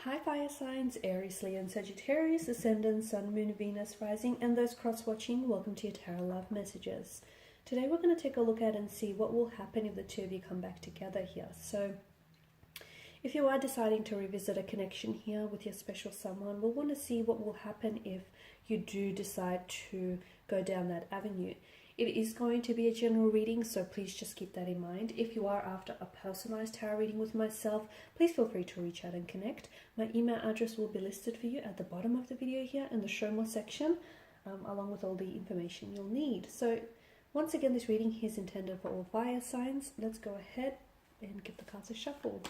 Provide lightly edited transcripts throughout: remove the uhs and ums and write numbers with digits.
Hi fire signs, Aries, Leo and Sagittarius, Ascendant, Sun, Moon, Venus, Rising, and those cross-watching, welcome to your Tarot Love Messages. Today we're going to take a look at and see what will happen if the two of you come back together here. So if you are deciding to revisit a connection here with your special someone, we'll want to see what will happen if you do decide to go down that avenue. It is going to be a general reading, so please just keep that in mind. If you are after a personalized tarot reading with myself, please feel free to reach out and connect. My email address will be listed for you at the bottom of the video here in the show more section, along with all the information you'll need. So once again, this reading is intended for all fire signs. Let's go ahead and give the cards a shuffle.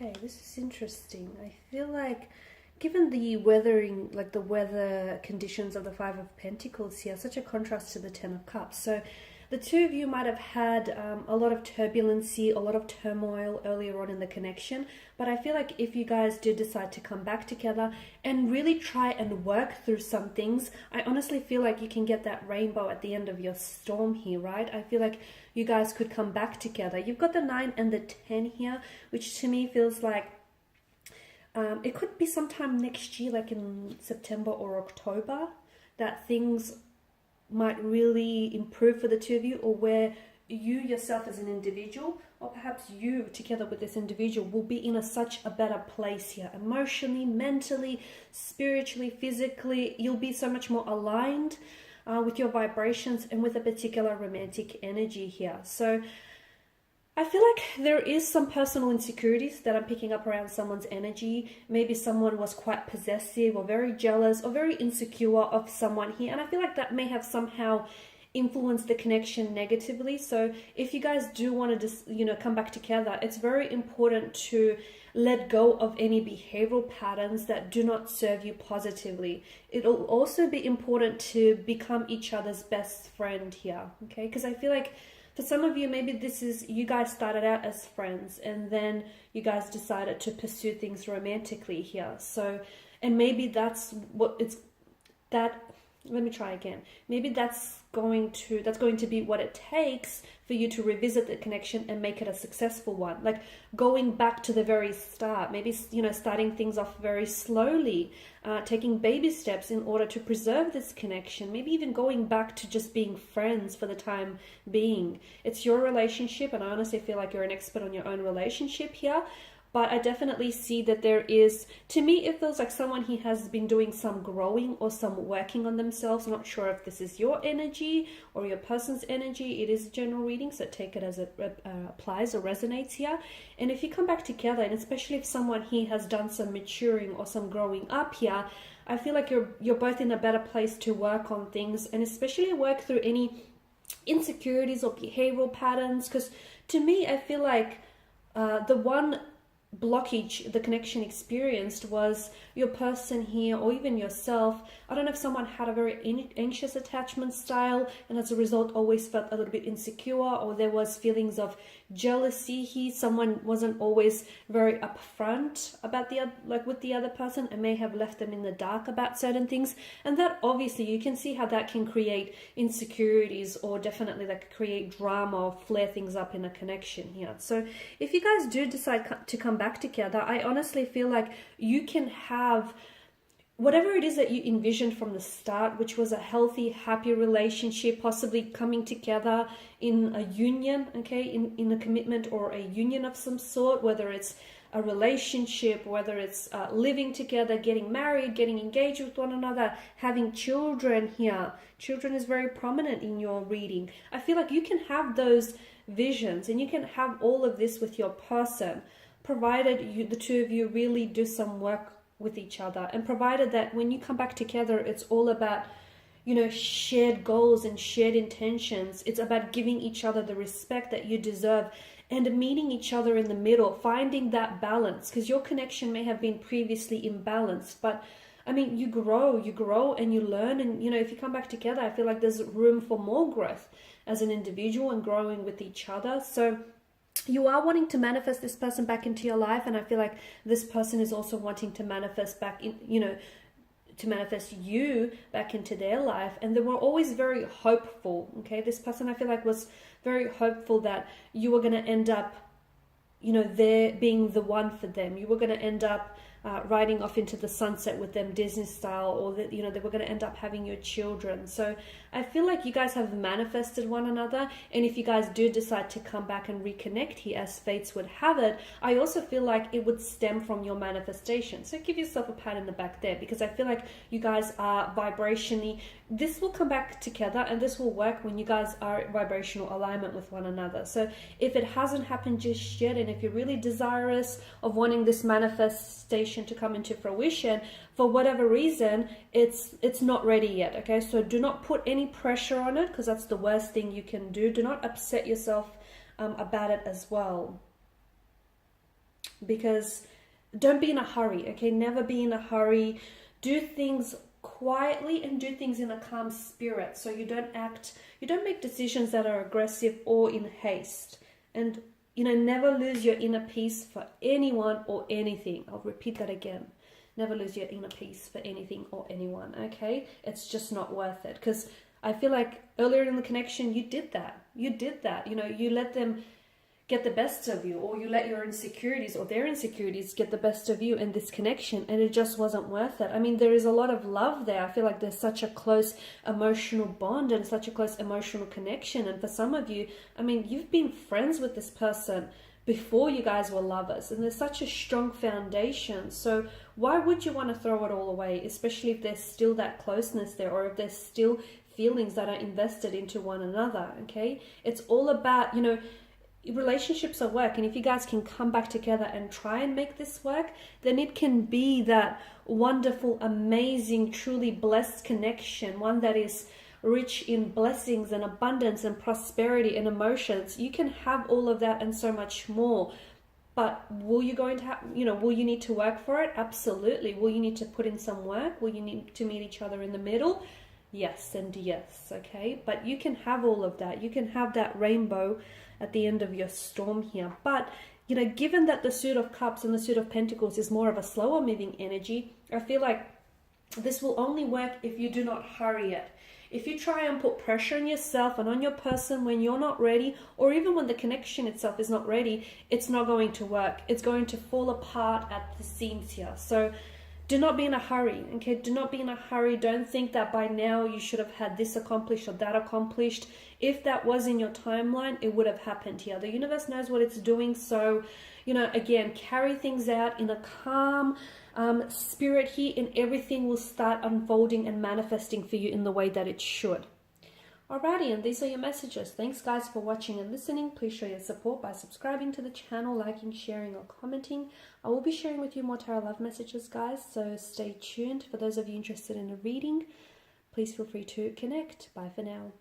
Okay, this is interesting. I feel like, given the weathering, like the weather conditions of the Five of Pentacles here, such a contrast to the Ten of Cups. So the two of you might have had a lot of turbulency, a lot of turmoil earlier on in the connection. But I feel like if you guys do decide to come back together and really try and work through some things, I honestly feel like you can get that rainbow at the end of your storm here, right? I feel like you guys could come back together. You've got the 9 and the 10 here, which to me feels like it could be sometime next year, like in September or October, that things might really improve for the two of you, or where you yourself as an individual, or perhaps you together with this individual, will be in such a better place here, emotionally, mentally, spiritually, physically. You'll be so much more aligned with your vibrations and with a particular romantic energy here. So I feel like there is some personal insecurities that I'm picking up around someone's energy. Maybe someone was quite possessive or very jealous or very insecure of someone here. And I feel like that may have somehow influenced the connection negatively. So if you guys do want to just, come back together, it's very important to let go of any behavioral patterns that do not serve you positively. It'll also be important to become each other's best friend here, okay? Because I feel like for some of you, maybe this is, you guys started out as friends and then you guys decided to pursue things romantically here. So, and maybe that's what it's, let me try again. Maybe that's going to be what it takes for you to revisit the connection and make it a successful one. Like going back to the very start, maybe, starting things off very slowly, taking baby steps in order to preserve this connection, maybe even going back to just being friends for the time being. It's your relationship, and I honestly feel like you're an expert on your own relationship here. But I definitely see that there is, to me, it feels like someone he has been doing some growing or some working on themselves. I'm not sure if this is your energy or your person's energy. It is a general reading, so take it as it applies or resonates here. And if you come back together, and especially if someone he has done some maturing or some growing up here, I feel like you're both in a better place to work on things, and especially work through any insecurities or behavioral patterns. Because to me, I feel like the one blockage the connection experienced was your person here, or even yourself. I don't know if someone had a very anxious attachment style and as a result always felt a little bit insecure, or there was feelings of jealousy here. Someone wasn't always very upfront about with the other person and may have left them in the dark about certain things, and that obviously you can see how that can create insecurities, or definitely create drama or flare things up in a connection here. So if you guys do decide to come back together, I honestly feel like you can have whatever it is that you envisioned from the start, which was a healthy, happy relationship, possibly coming together in a union, okay, in a commitment or a union of some sort, whether it's a relationship, whether it's living together, getting married, getting engaged with one another, having children here. Children is very prominent in your reading. I feel like you can have those visions and you can have all of this with your person, provided the two of you really do some work with each other, and provided that when you come back together, it's all about, you know, shared goals and shared intentions. It's about giving each other the respect that you deserve and meeting each other in the middle, finding that balance, because your connection may have been previously imbalanced, but I mean, you grow and you learn, and you know, if you come back together, I feel like there's room for more growth as an individual and growing with each other. So you are wanting to manifest this person back into your life, and I feel like this person is also wanting to manifest back in, you know, to manifest you back into their life. And they were always very hopeful. Okay, this person, I feel like, was very hopeful that you were going to end up, you know, there being the one for them. You were going to end up riding off into the sunset with them, Disney style, or that, you know, they were going to end up having your children. So I feel like you guys have manifested one another, and if you guys do decide to come back and reconnect here, as fates would have it, I also feel like it would stem from your manifestation. So give yourself a pat in the back there, because I feel like you guys are vibrationally, this will come back together, and this will work when you guys are in vibrational alignment with one another. So if it hasn't happened just yet, and if you're really desirous of wanting this manifestation to come into fruition, for whatever reason, it's not ready yet. Okay, so do not put any pressure on it, because that's the worst thing you can do. Do not upset yourself about it as well, because don't be in a hurry. Okay, never be in a hurry. Do things quietly and do things in a calm spirit, so you don't make decisions that are aggressive or in haste. And you know, never lose your inner peace for anyone or anything. I'll repeat that again. Never lose your inner peace for anything or anyone, okay? It's just not worth it. Because I feel like earlier in the connection, you did that. You know, you let them get the best of you, or you let your insecurities or their insecurities get the best of you in this connection, and it just wasn't worth it. I mean, there is a lot of love there. I feel like there's such a close emotional bond and such a close emotional connection. And for some of you, I mean, you've been friends with this person before you guys were lovers, and there's such a strong foundation. So why would you want to throw it all away, especially if there's still that closeness there, or if there's still feelings that are invested into one another? Okay, it's all about, you know, relationships are work, and if you guys can come back together and try and make this work, then it can be that wonderful, amazing, truly blessed connection, one that is rich in blessings and abundance and prosperity and emotions. You can have all of that and so much more. But will you need to work for it? Absolutely. Will you need to put in some work? Will you need to meet each other in the middle? Yes and yes, okay? But you can have all of that. You can have that rainbow at the end of your storm here. But, you know, given that the Suit of Cups and the Suit of Pentacles is more of a slower moving energy, I feel like this will only work if you do not hurry it. If you try and put pressure on yourself and on your person when you're not ready, or even when the connection itself is not ready, it's not going to work. It's going to fall apart at the seams here. So do not be in a hurry, okay? Do not be in a hurry. Don't think that by now you should have had this accomplished or that accomplished. If that was in your timeline, it would have happened here. The universe knows what it's doing. So, you know, again, carry things out in a calm spirit here, and everything will start unfolding and manifesting for you in the way that it should. Alrighty, and these are your messages. Thanks guys for watching and listening. Please show your support by subscribing to the channel, liking, sharing, or commenting. I will be sharing with you more tarot love messages, guys, so stay tuned. For those of you interested in a reading, please feel free to connect. Bye for now.